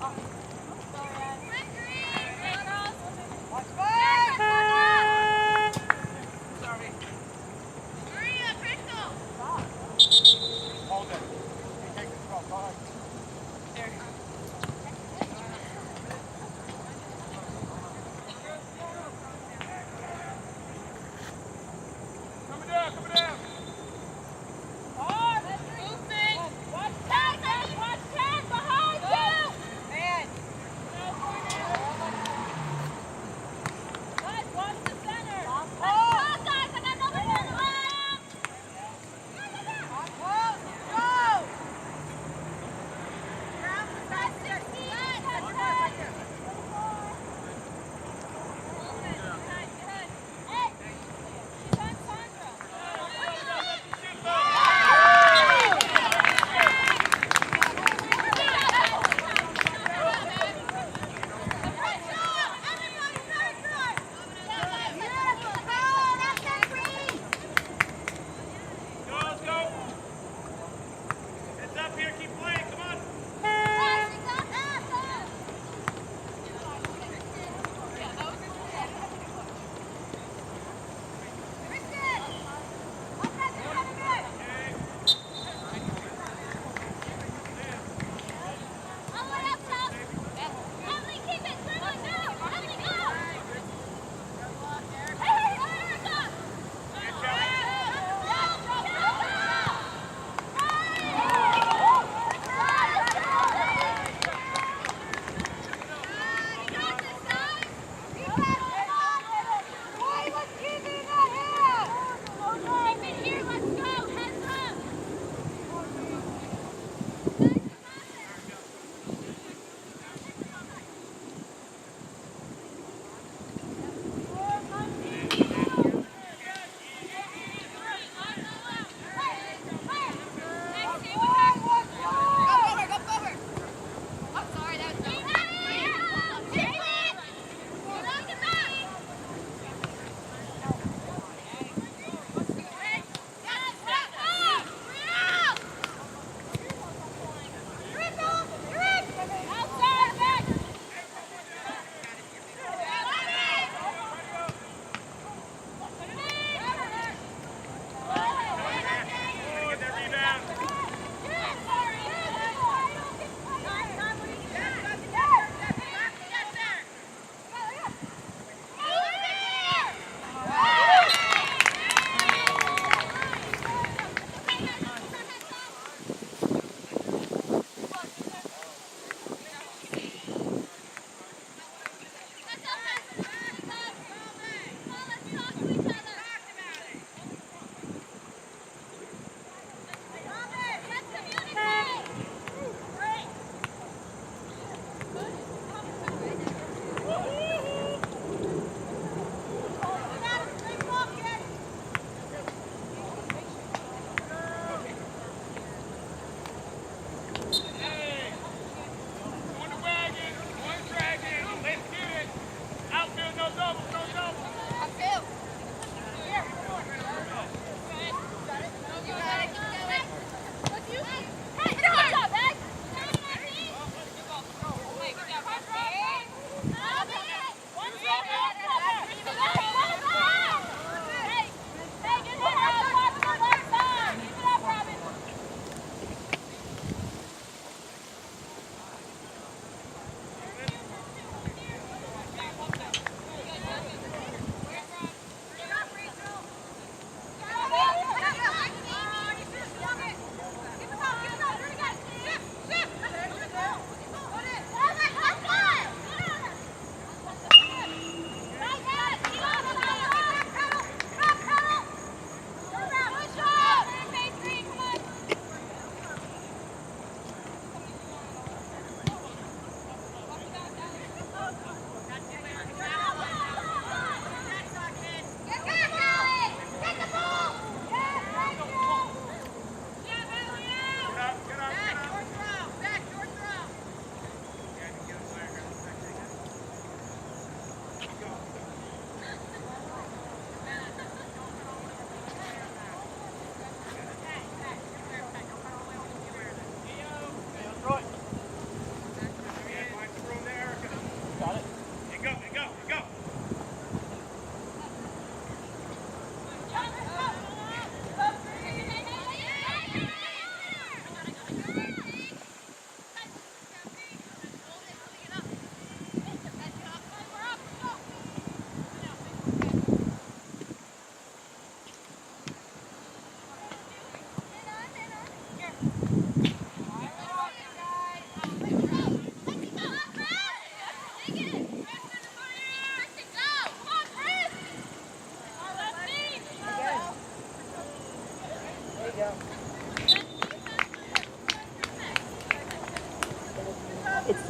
Man.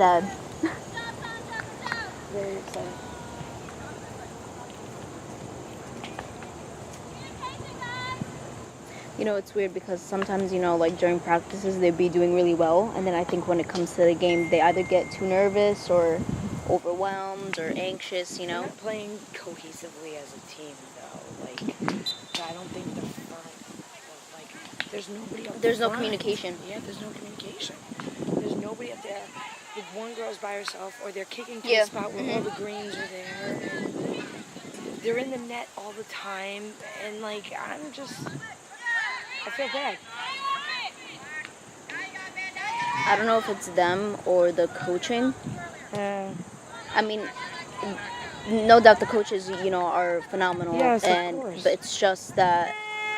sad. Very exciting. You know, it's weird because sometimes, you know, like during practices, they'd be doing really well. And then I think when it comes to the game, they either get too nervous or overwhelmed or anxious, you They're know? not playing cohesively as a team, though. Like, I don't think the front, like, there's nobody up There's no front. communication. Yeah, there's no communication. There's nobody up there. If one girl's by herself, or they're kicking to a spot where all the greens are there, and they're in the net all the time, and, like, I feel bad. I don't know if it's them or the coaching. I mean, no doubt the coaches, you know, are phenomenal. Yes, of course. But it's just that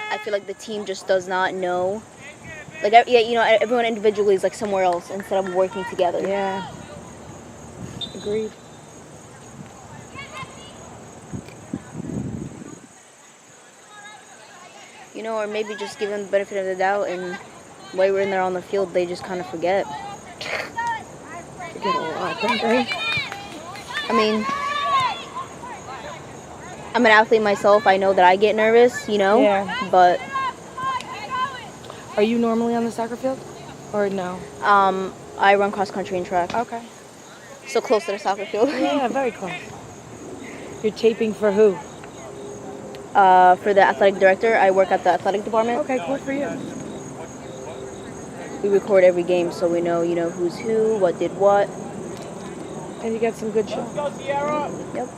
I feel like the team just does not know. Like, yeah, you know, everyone individually is like somewhere else instead of working together. Yeah. Agreed. You know, or maybe just give them the benefit of the doubt, and while we're in there on the field, they just kind of forget. Forget a lot, don't they? I mean, I'm an athlete myself. I know that I get nervous, you know? Yeah. But Are you normally on the soccer field? Or no? I run cross country and track. Okay. So close to the soccer field. Yeah, very close. You're taping for who? For the athletic director, I work at the athletic department. Okay, cool for you. We record every game so we know, you know, who's who, what did what. And you get some good shots. Yep.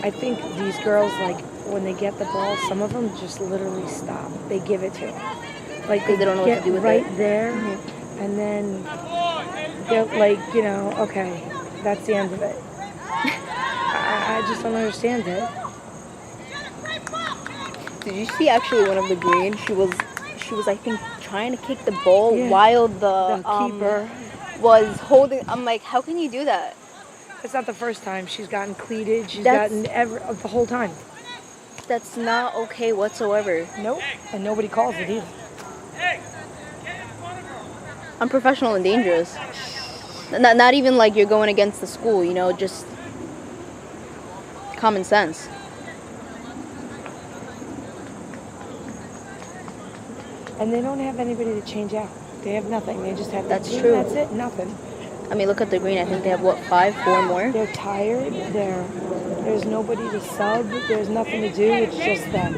I think these girls, like, when they get the ball, some of them just literally stop. They give it to them. Like, They don't know what to do with right it. there, and then they're like, you know, okay, that's the end of it. I just don't understand it. Did you see actually one of the green? She was I think trying to kick the ball while the keeper was holding. I'm like, how can you do that? It's not the first time she's gotten cleated. She's gotten the whole time. That's not okay whatsoever. Nope. And nobody calls it either. Unprofessional and dangerous. Not even like you're going against the school, you know, just common sense. And they don't have anybody to change out. They have nothing. They just have That's team. true. That's it. Nothing. I mean, look at the green. I think they have, what, 4 more? They're tired. There's nobody to sub. There's nothing to do. It's just them.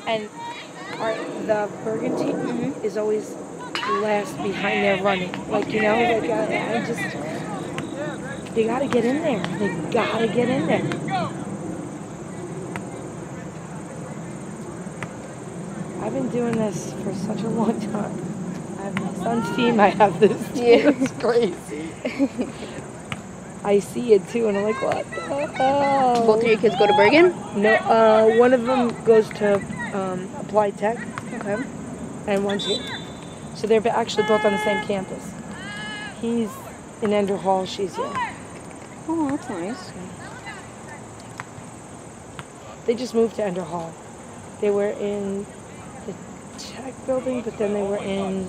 And the Bergen team is always last behind their running. Like, you know, like they got to get in there. They got to get in there. I've been doing this for such a long time. I have my son's team. I have this team. Yeah. It's crazy. I see it too, and I'm like, what the hell? Both of your kids go to Bergen? No, one of them goes to Applied Tech. Okay. And one's here. So they're actually both on the same campus. He's in Ender Hall, she's here. Oh, that's nice. They just moved to Ender Hall. They were in the Tech building, but then they were in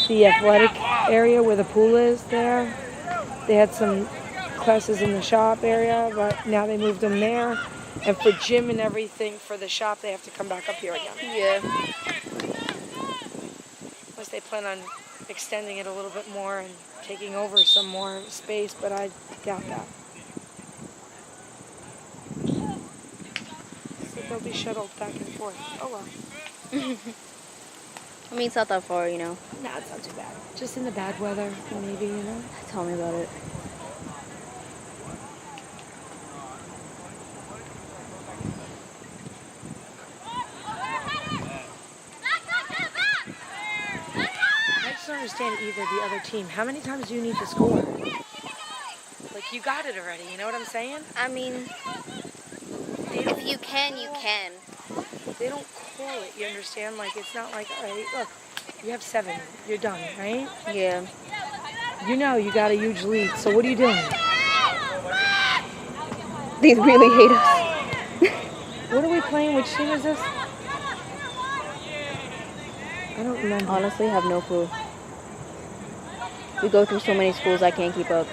the athletic area where the pool is there. They had some classes in the shop area, but now they moved them there. And for gym and everything for the shop, they have to come back up here again. Yeah. Unless they plan on extending it a little bit more and taking over some more space, but I doubt that. So they'll be shuttled back and forth. Oh well. I mean, it's not that far, you know. No, it's not too bad. Just in the bad weather, maybe, you know. Tell me about it. I just don't understand either the other team. How many times do you need to score? Like, you got it already, you know what I'm saying? I mean, if you can, you can. They don't call it, you understand? Like, it's not like, all right, look, you have 7, you're done, right? Yeah. You know you got a huge lead, so what are you doing? They really hate us. What are we playing? Which team is this? I don't remember. Honestly, I have no clue. We go through so many schools, I can't keep up.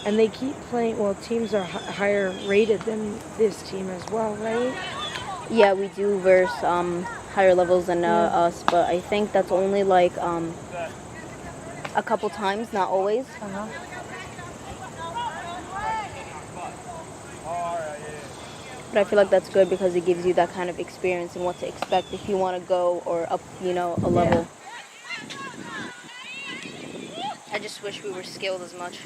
And they keep playing, well, teams are higher rated than this team as well, right? Yeah, we do verse higher levels than us, but I think that's only like a couple times, not always. Uh-huh. But I feel like that's good because it gives you that kind of experience and what to expect if you want to go or up, you know, a level. I just wish we were skilled as much.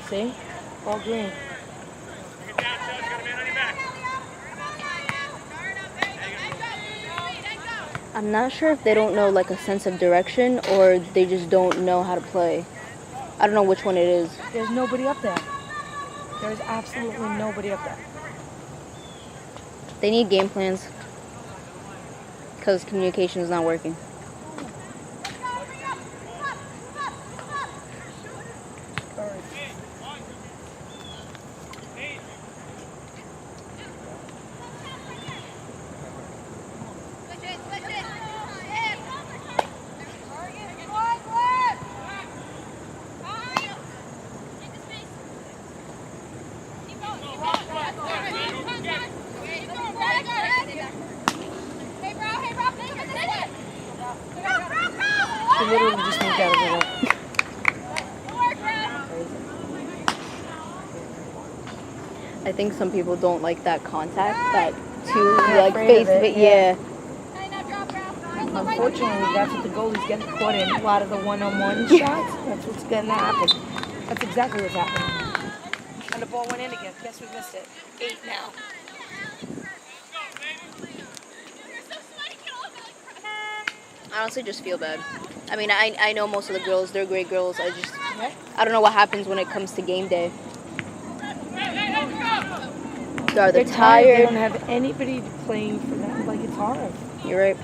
See? All green. I'm not sure if they don't know like a sense of direction or they just don't know how to play. I don't know which one it is. There's nobody up there. There's absolutely nobody up there. They need game plans because communication is not working. She literally just moved out of the way. I think some people don't like that contact, that two They're like afraid face of of it, it. Yeah. Unfortunately, that's what the goalie's getting caught in. A lot of the one-on-one shots. That's what's going to happen. That's exactly what's happening. And the ball went in again. Guess we missed it. 8 now. I honestly just feel bad. I mean, I know most of the girls, they're great girls. I don't know what happens when it comes to game day. They're tired. They don't have anybody playing for them. Like, it's hard. You're right.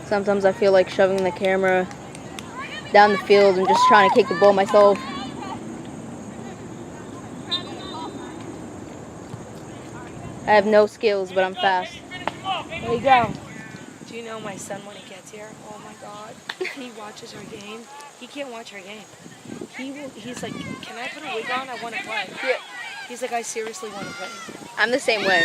Sometimes I feel like shoving the camera down the field and just trying to kick the ball myself. I have no skills, but I'm fast. There you go. Do you know my son when he gets here? Oh my God. He watches our game. He can't watch our game. He's like, can I put a wig on? I want to play. Yeah. He's like, I seriously want to play. I'm the same way.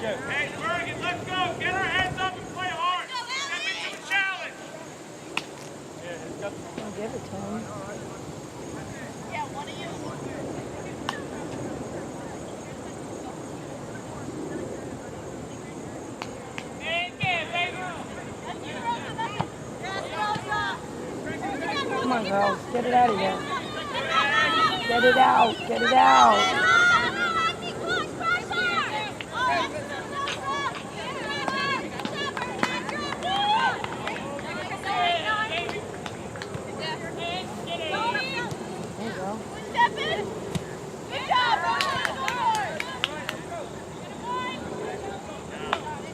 Hey, Bergen, let's go. Get our heads up and play hard. Step into the challenge. I'll give it to him. Come on, girls. Get it out of here. Get it out. Get it out.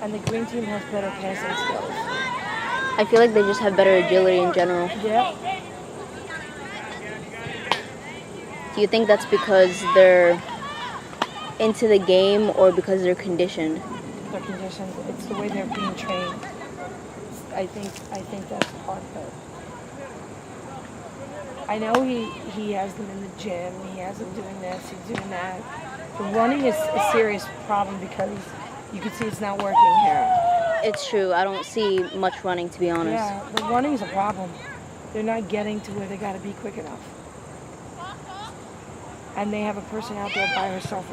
And the green team has better passing skills. I feel like they just have better agility in general. Yeah. Do you think that's because they're into the game or because they're conditioned? They're conditioned. It's the way they're being trained. I think that's part of it. I know he has them in the gym. He has them doing this. He's doing that. The running is a serious problem because You can see it's not working here. It's true. I don't see much running, to be honest. Yeah, the running's a problem. They're not getting to where they got to be quick enough. And they have a person out there by herself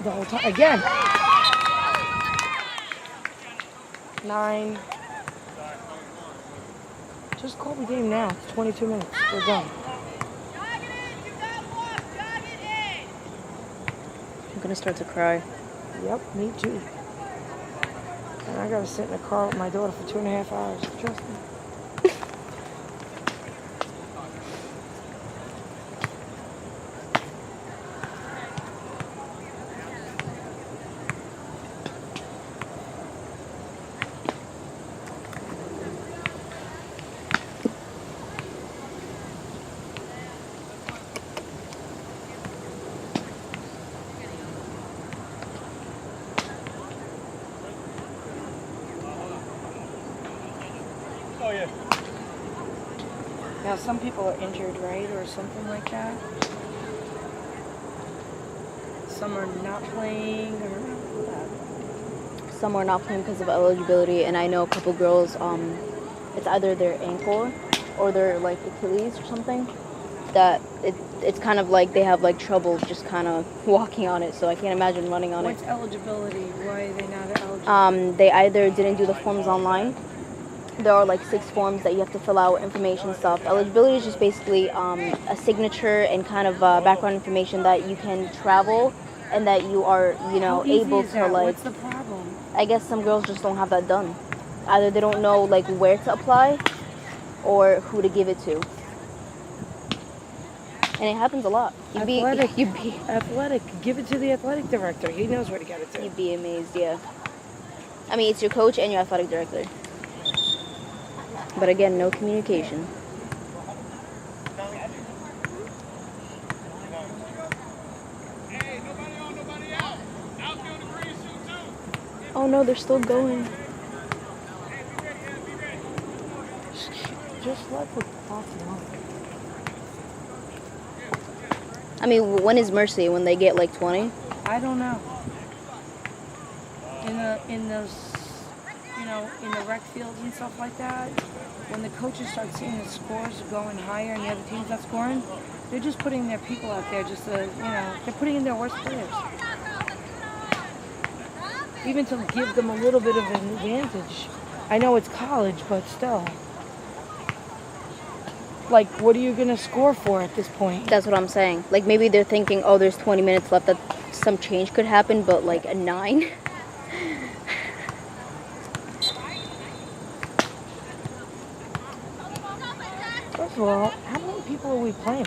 the whole time. Again. 9. Just call the game now. It's 22 minutes. We're done. I'm gonna start to cry. Yep, me too. And I gotta sit in a car with my daughter for 2.5 hours. Trust me. Oh, yeah. Now, some people are injured, right, or something like that. Some are not playing, or Some are not playing because of eligibility, and I know a couple girls, it's either their ankle or their like Achilles or something, that it's kind of like they have like trouble just kind of walking on it, so I can't imagine running on what's it. eligibility? Why are they not eligible? They either didn't do the forms online. There are like 6 forms that you have to fill out, information stuff. Eligibility is just basically a signature and kind of background information that you can travel and that you are, How easy able is to that? like. What's the problem? I guess some girls just don't have that done. Either they don't know like where to apply or who to give it to. And it happens a lot. You'd be Athletic. Give it to the athletic director. He knows where to get it to. you'd be amazed, yeah. I mean, it's your coach and your athletic director. But again, no communication. Hey, nobody on, nobody out. Outfield the green shoot, too. Oh no, they're still going. Hey, be ready, yeah, be ready. Just let the clock run. I mean, when is mercy? When they get like 20? I don't know. In those, in the rec fields and stuff like that, when the coaches start seeing the scores going higher and the other team's not scoring, they're just putting their people out there just to, they're putting in their worst players. Even to give them a little bit of an advantage. I know it's college, but still. Like, what are you going to score for at this point? That's what I'm saying. Like maybe they're thinking, oh, there's 20 minutes left, that some change could happen, but like a 9? First of all, how many people are we playing?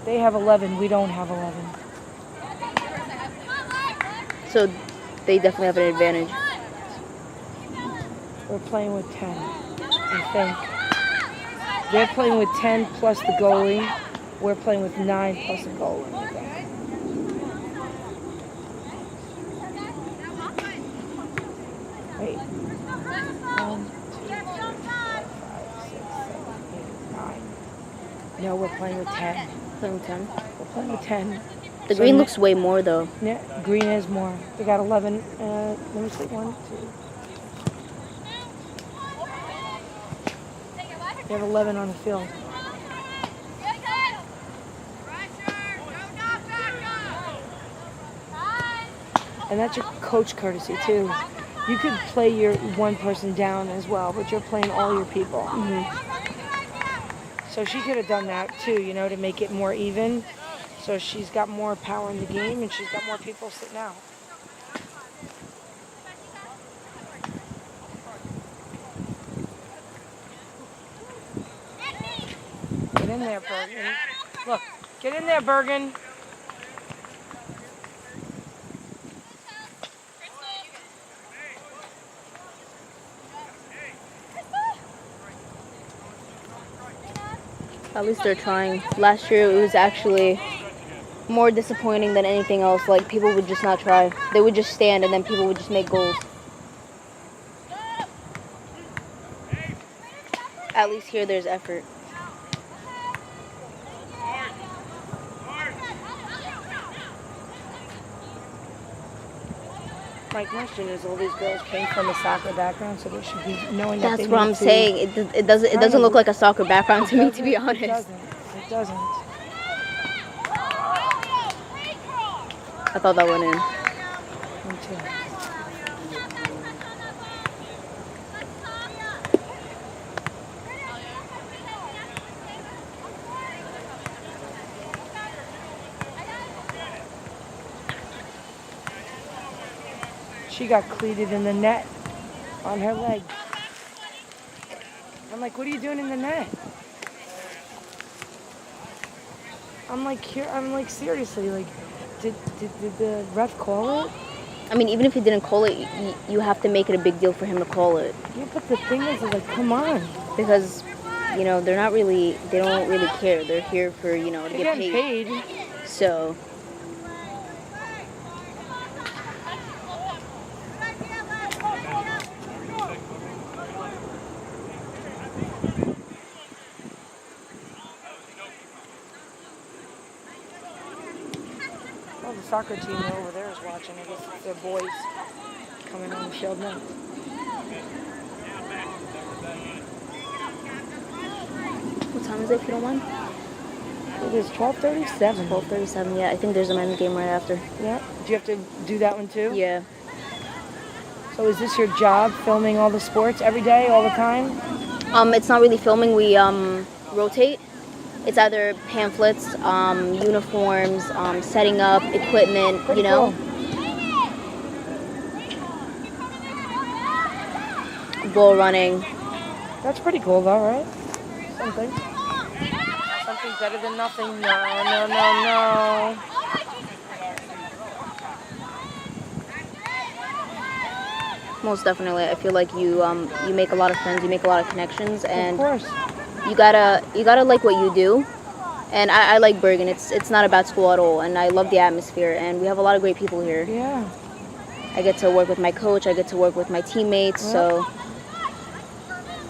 They have 11. We don't have 11. So they definitely have an advantage. We're playing with 10, I think. They're playing with 10 plus the goalie. We're playing with 9 plus the goalie. I think. Wait. 1, 2, 3, 4, 5, 6, 7, 8, 9. No, we're playing with 10. Playing 10. We're playing with 10. The So green looks way more though. Yeah, green is more. They got 11. Let me see. 1, 2. They have 11 on the field. And that's your coach courtesy too. You could play your one person down as well, but you're playing all your people. So she could have done that too, to make it more even. So she's got more power in the game and she's got more people sitting out. Get in there, Bergen. Look, get in there, Bergen. At least they're trying. Last year it was actually more disappointing than anything else. Like people would just not try. They would just stand and then people would just make goals. At least here there's effort. My question is, all these girls came from a soccer background, so they should be knowing that That's they what need I'm to saying. It doesn't look like a soccer background to me, to be honest. It doesn't. It doesn't. I thought that went in. Me too. She got cleated in the net on her leg. I'm like, what are you doing in the net? I'm like, seriously, like, did the ref call it? I mean, even if he didn't call it, you have to make it a big deal for him to call it. Yeah, but the thing is like, come on. Because, they don't really care. They're here for, to They're get getting paid. So, Well, the soccer team over there is watching. I guess it's their boys coming on the field now. what time is it, if you don't mind? It is 12:37. 12:37, yeah. I think there's a men's game right after. Yeah. Do you have to do that one too? Yeah. So is this your job, filming all the sports every day, all the time? It's not really filming. We, rotate. It's either pamphlets, uniforms, setting up, equipment, Pretty cool. Ball running. That's pretty cool though, right? Something. Something's better than nothing. No. Most definitely. I feel like you make a lot of friends, you make a lot of connections, and Of course. you gotta like what you do. And I like Bergen. It's not a bad school at all, and I love the atmosphere, and we have a lot of great people here. Yeah. I get to work with my coach, I get to work with my teammates, so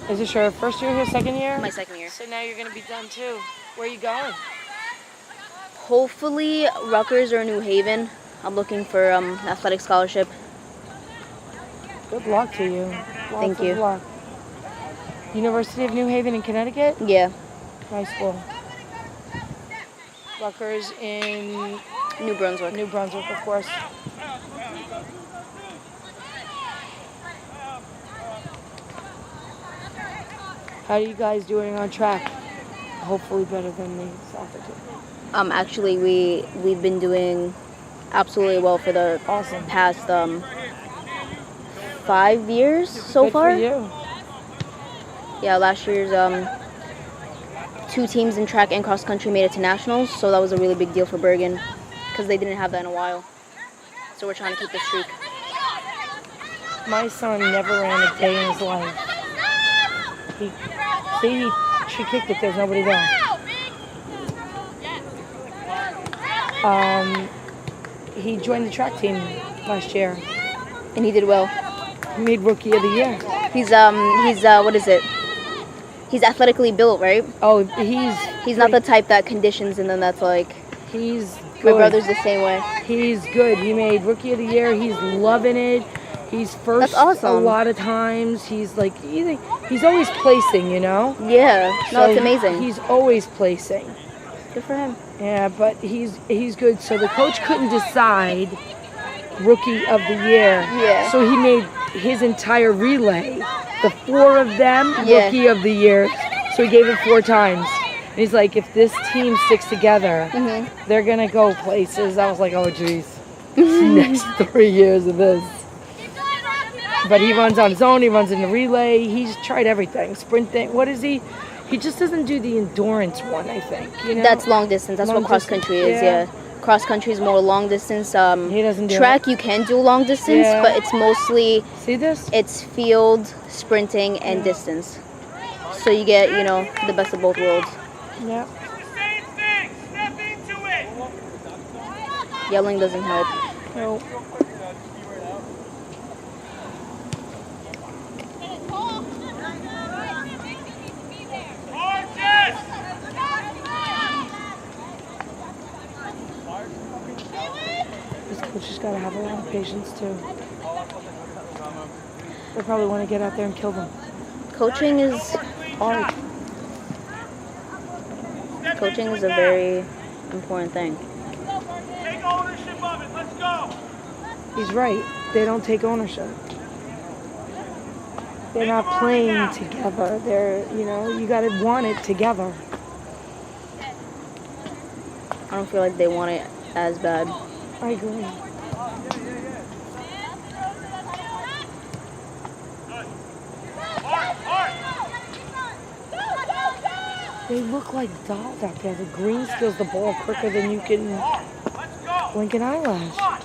Is this your first year here, second year? my second year. So now you're gonna be done too. Where are you going? Hopefully Rutgers or New Haven. I'm looking for athletic scholarship. Good luck to you. Thank you. Lots of luck. University of New Haven in Connecticut? Yeah, High school. Rutgers in New Brunswick. New Brunswick, of course. How are you guys doing on track? Hopefully better than the soccer team. Actually, we've been doing absolutely well for the Awesome. past 5 years so Good far. for you. Yeah, last year's 2 teams in track and cross country made it to nationals, so that was a really big deal for Bergen because they didn't have that in a while. So we're trying to keep the streak. My son never ran a day in his life. She kicked it. There's nobody there. He joined the track team last year. And he did well. He made Rookie of the Year. He's what is it? He's athletically built, right? Oh, He's not the type that conditions and then that's like, He's my good. brother's the same way. He's good. He made Rookie of the Year. He's loving it. He's first That's awesome. a lot of times. He's like he's always placing, you know. Yeah, no, So it's amazing. He's always placing. Good for him. Yeah, but he's good. So the coach couldn't decide Rookie of the Year. Yeah. So he made his entire relay, the 4 of them, Yeah. Rookie of the Year. So he gave it 4 times. And he's like, if this team sticks together, they're gonna go places. I was like, oh geez, next 3 years of this. But he runs on his own. He runs in the relay. He's tried everything. Sprinting. What is he? He just doesn't do the endurance one, I think. You know? That's long distance. That's Long what cross distance, country is. yeah. Yeah. Cross country is more long distance. He doesn't do track you can do long distance, Yeah. but it's mostly See this? it's field, sprinting, and distance. So you get the best of both worlds. Yeah. Same thing. Step into it. Yelling doesn't help. No. just got to have a lot of patience, too. They probably want to get out there and kill them. Coaching is Hard. coaching is a very important thing. Take ownership of it. Let's go. He's right. They don't take ownership. They're not playing together. They're, you got to want it together. I don't feel like they want it as bad. I agree. Good. Hard. They look like dolls out there. The green steals the ball quicker than you can Let's go. blink an eyelash.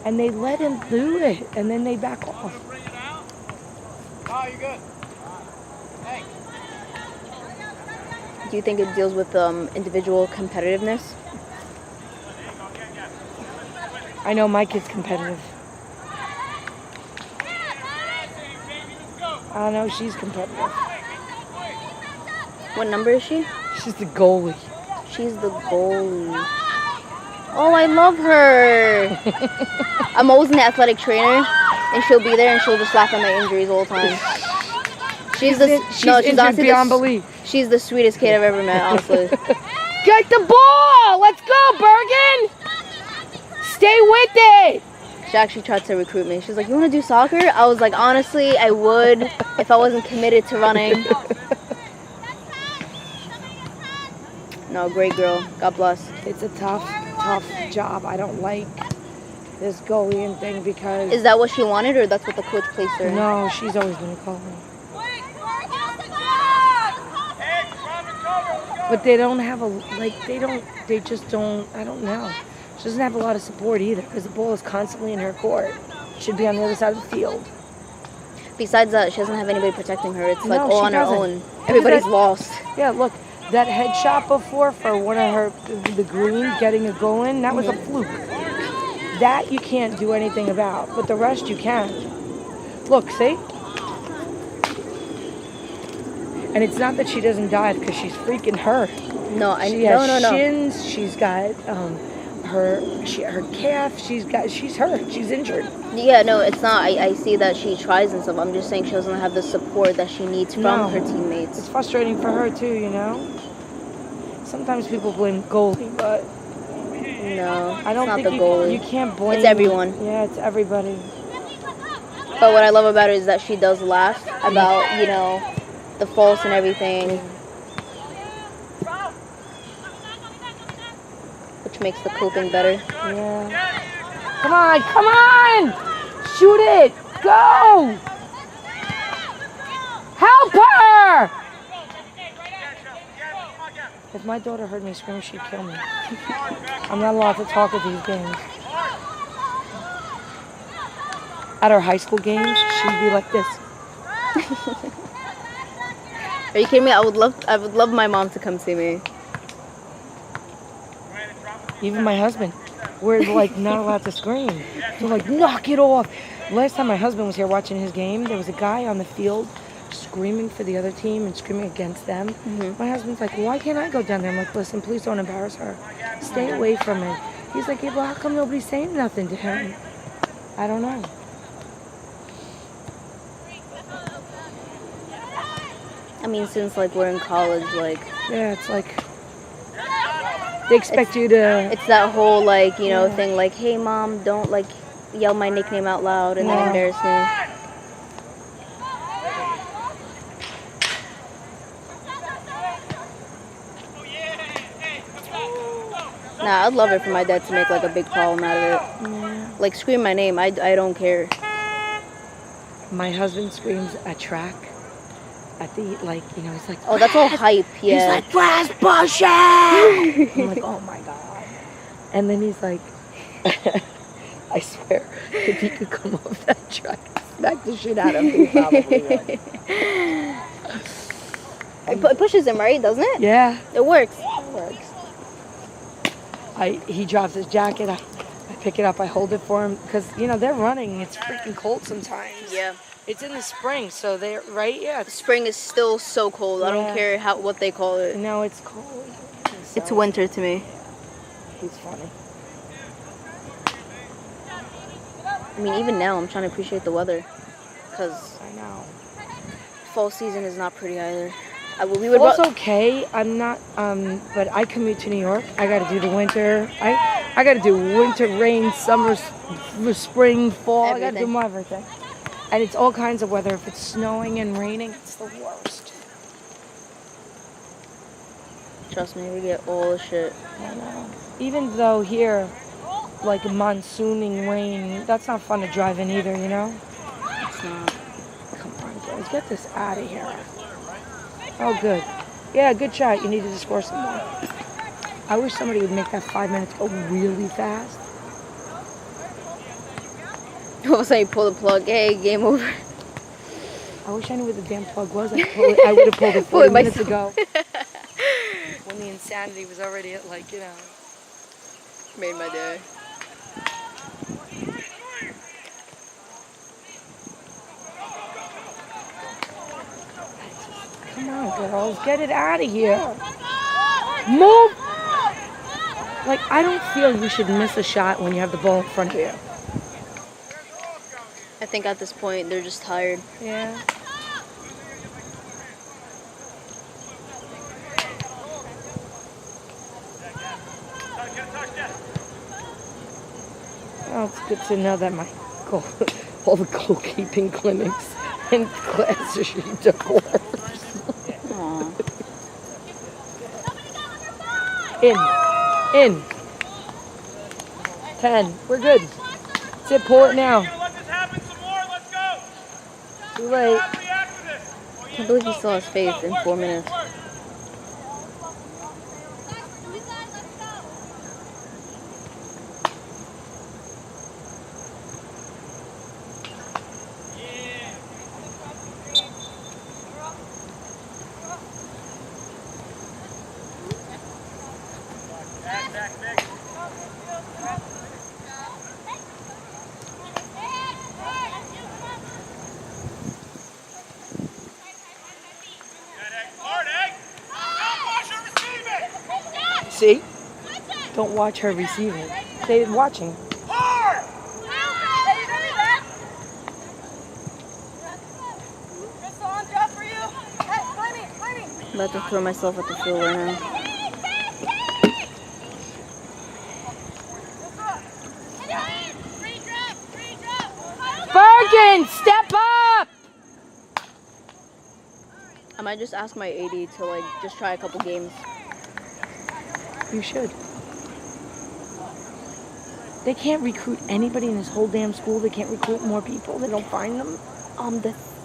And they let him do it, and then they back off. Bring it out. Oh, you're good. Hey. Do you think it deals with individual competitiveness? I know my kid's competitive. I know she's competitive. What number is she? She's the goalie. She's the goalie. Oh, I love her. I'm always an athletic trainer, and she'll be there, and she'll just laugh at my injuries all the time. She's injured honestly beyond belief. She's the sweetest kid I've ever met, honestly. Get the ball! Let's go, Bergen! Stay with it! She actually tried to recruit me. She's like, "You want to do soccer?" I was like, "Honestly, I would if I wasn't committed to running." No, great girl. God bless. It's a tough job. I don't like this goalie thing because... Is that what she wanted, or that's what the coach placed her in? No, she's always been a goalie. But they don't have they just don't, I don't know. She doesn't have a lot of support either because the ball is constantly in her court. Should be on the other side of the field. Besides that, she doesn't have anybody protecting her. It's like No, all she on her doesn't. own. Everybody's lost. Yeah, look, that headshot before for one of the green getting a goal in, that was a fluke. That you can't do anything about, but the rest you can. Look, see? And it's not that she doesn't dive because she's freaking hurt. No, She has no. shins. She's got her calf. She's hurt. She's injured. Yeah, no, it's not. I see that she tries and stuff. I'm just saying she doesn't have the support that she needs from No. her teammates. It's frustrating for her too, Sometimes people blame goalie, but No, I don't it's not think the goalie. you can't blame. It's everyone. Yeah, it's everybody. But what I love about her is that she does laugh about, the faults and everything, which makes the coping better. Yeah. Come on! Shoot it! Go! Help her! If my daughter heard me scream, she'd kill me. I'm not allowed to talk at these games. At our high school games, she'd be like this. Are you kidding me? I would love my mom to come see me. Even my husband. We're like not allowed to scream. They're like, knock it off. Last time my husband was here watching his game, there was a guy on the field screaming for the other team and screaming against them. Mm-hmm. My husband's like, why can't I go down there? I'm like, listen, please don't embarrass her. Stay away from it. He's like, yeah, well, how come nobody's saying nothing to him? I don't know. I mean, since we're in college, Yeah, it's like they expect you to. it's that whole thing hey mom, don't yell my nickname out loud and then Yeah. embarrass me. Nah, I'd love it for my dad to make a big problem out of it. Yeah. Scream my name, I don't care. My husband screams at track. At the he's like, Oh, that's all hype, yeah. He's like, grass bushes! I'm like, oh my God. And then he's like, I swear, if he could come off that track and smack the shit out of me, probably would. It pushes him, right? Doesn't it? Yeah, It works. it works. He drops his jacket, I pick it up, I hold it for him, because, they're running, it's freaking cold sometimes. Yeah. It's in the spring, so they're, right? Yeah. Spring is still so cold. I don't care what they call it. No, it's cold. It's So, winter to me. He's funny. I mean, even now, I'm trying to appreciate the weather. Because I know. fall season is not pretty either. Fall's okay. I'm not, but I commute to New York. I got to do the winter. I got to do winter, rain, summer, spring, fall. I got to do Everything. everything. And it's all kinds of weather. If it's snowing and raining, it's the worst. Trust me, we get all the shit. I know. Even though here, like monsooning rain, that's not fun to drive in either, you know? It's not. Come on, guys, get this out of here. Oh, good. Yeah, good shot. You needed to score some more. I wish somebody would make that 5 minutes go really fast. All of a sudden, you pull the plug. Hey, game over. I wish I knew where the damn plug was. I would have pulled it 40 minutes ago. When the insanity was already at, like, you know. Made my day. Come on, girls. Get it out of here. Move. Like, I don't feel you should miss a shot when you have the ball in front of you. I think at this point, they're just tired. Yeah. Well, it's good to know that my all the goalkeeping clinics and classes she took worse. In. 10. We're good. That's it. Pull it now. Let this happen some more. Let's go. Too late. I can't believe he still has faith in 4 minutes. See? Don't watch her receive it. They're watching. I'm about to throw myself at the field right now. Bergen, step up! I might just ask my AD to like just try a couple games. You should. They can't recruit anybody in this whole damn school. They can't recruit more people. They don't find them.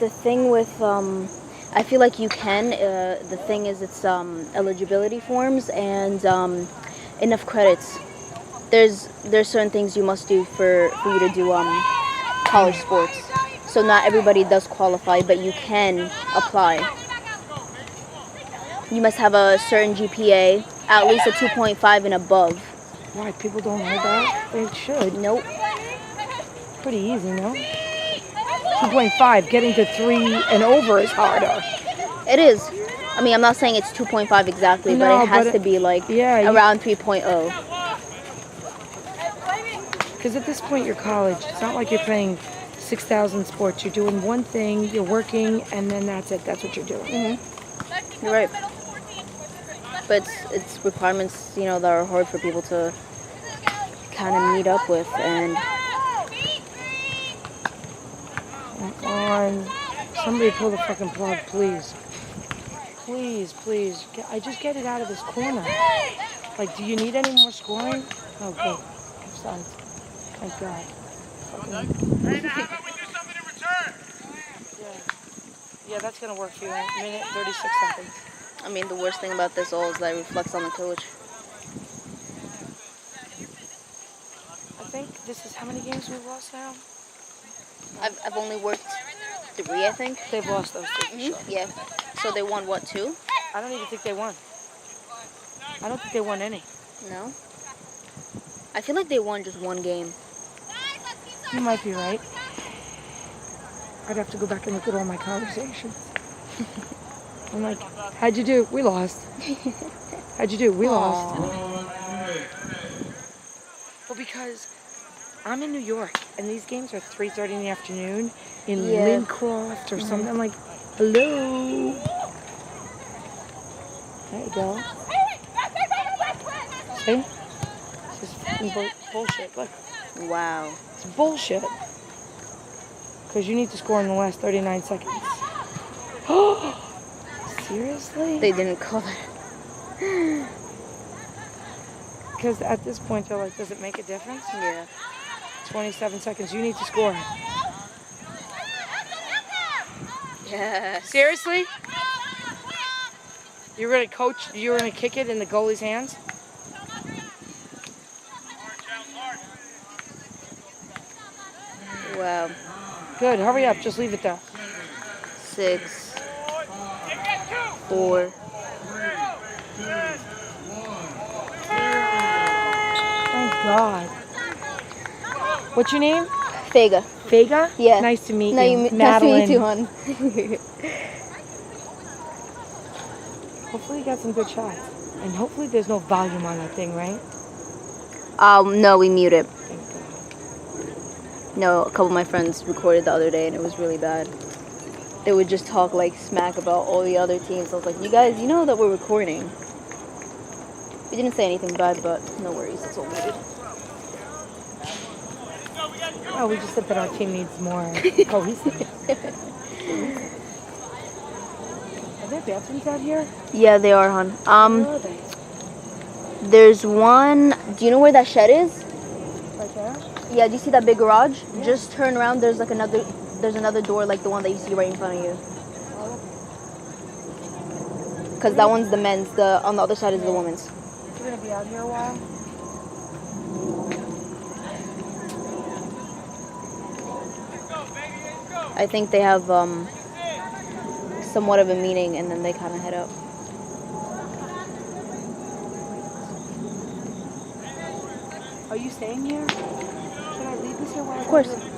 The thing with I feel like you can. The thing is, it's eligibility forms and enough credits. There's certain things you must do for you to do college sports. So not everybody does qualify, but you can apply. You must have a certain GPA, at least a 2.5 and above. Why? People don't know that? They should. Nope. Pretty easy, no? 2.5. Getting to 3 and over is harder. It is. I mean, I'm not saying it's 2.5 exactly, No, but it has but to be like yeah, around 3.0. Because at this point, you're college. It's not like you're playing 6,000 sports. You're doing one thing, you're working, and then that's it. That's what you're doing. Mm-hmm. You're right. But it's requirements, you know, that are hard for people to kind of meet up with. And come on. Somebody pull the fucking plug, please. Please, please. I just get it out of this corner. Like, do you need any more scoring? Oh, good. Offsides. Thank God. Hey, now how about we do something in return? Yeah, that's going to work for you. Minute 36 seconds. I mean, the worst thing about this all is that it reflects on the coach. I think this is how many games we've lost now? I've only worked 3, I think. They've lost those 2 for sure. Yeah. So they won, what, 2? I don't even think they won. I don't think they won any. No? I feel like they won just 1 game. You might be right. I'd have to go back and look at all my conversations. I'm like, how'd you do? We lost. How'd you do? We lost. Well, because I'm in New York, and these games are 3:30 in the afternoon in Yeah. Lincroft or something. I'm like, hello. There you go. See? This is fucking bullshit. Look, Wow. it's bullshit. Because you need to score in the last 39 seconds. Seriously? They didn't call it. Because at this point, they're like, does it make a difference? Yeah. 27 seconds. You need to score. Yes. Seriously? You're going to coach, you're going to kick it in the goalie's hands? Wow. Good, hurry up. Just leave it there. 6, 4. Thank God. What's your name? Vega. Vega? Yeah. Nice to meet No, you. nice to Madeline. meet you, hon. Hopefully you got some good shots. And hopefully there's no volume on that thing, right? No, we mute it. Thank God. No, a couple of my friends recorded the other day, and it was really bad. They would just talk like smack about all the other teams. I was like, you guys, you know that we're recording. We didn't say anything bad, but no worries, it's all muted. Oh, we just said that our team needs more cohesiveness. Are there bathrooms out here? Yeah, they are, hon. Where are they? There's one. Do you know where that shed is? Right there? Yeah. Do you see that big garage? Yeah. Just turn around. There's like another. There's another door like the one that you see right in front of you. Oh, okay. Because that one's the men's. The on the other side is the women's. You're going to be out here a while? I think they have somewhat of a meeting, and then they kind of head out. Are you staying here? Should I leave this here while I Of course. go to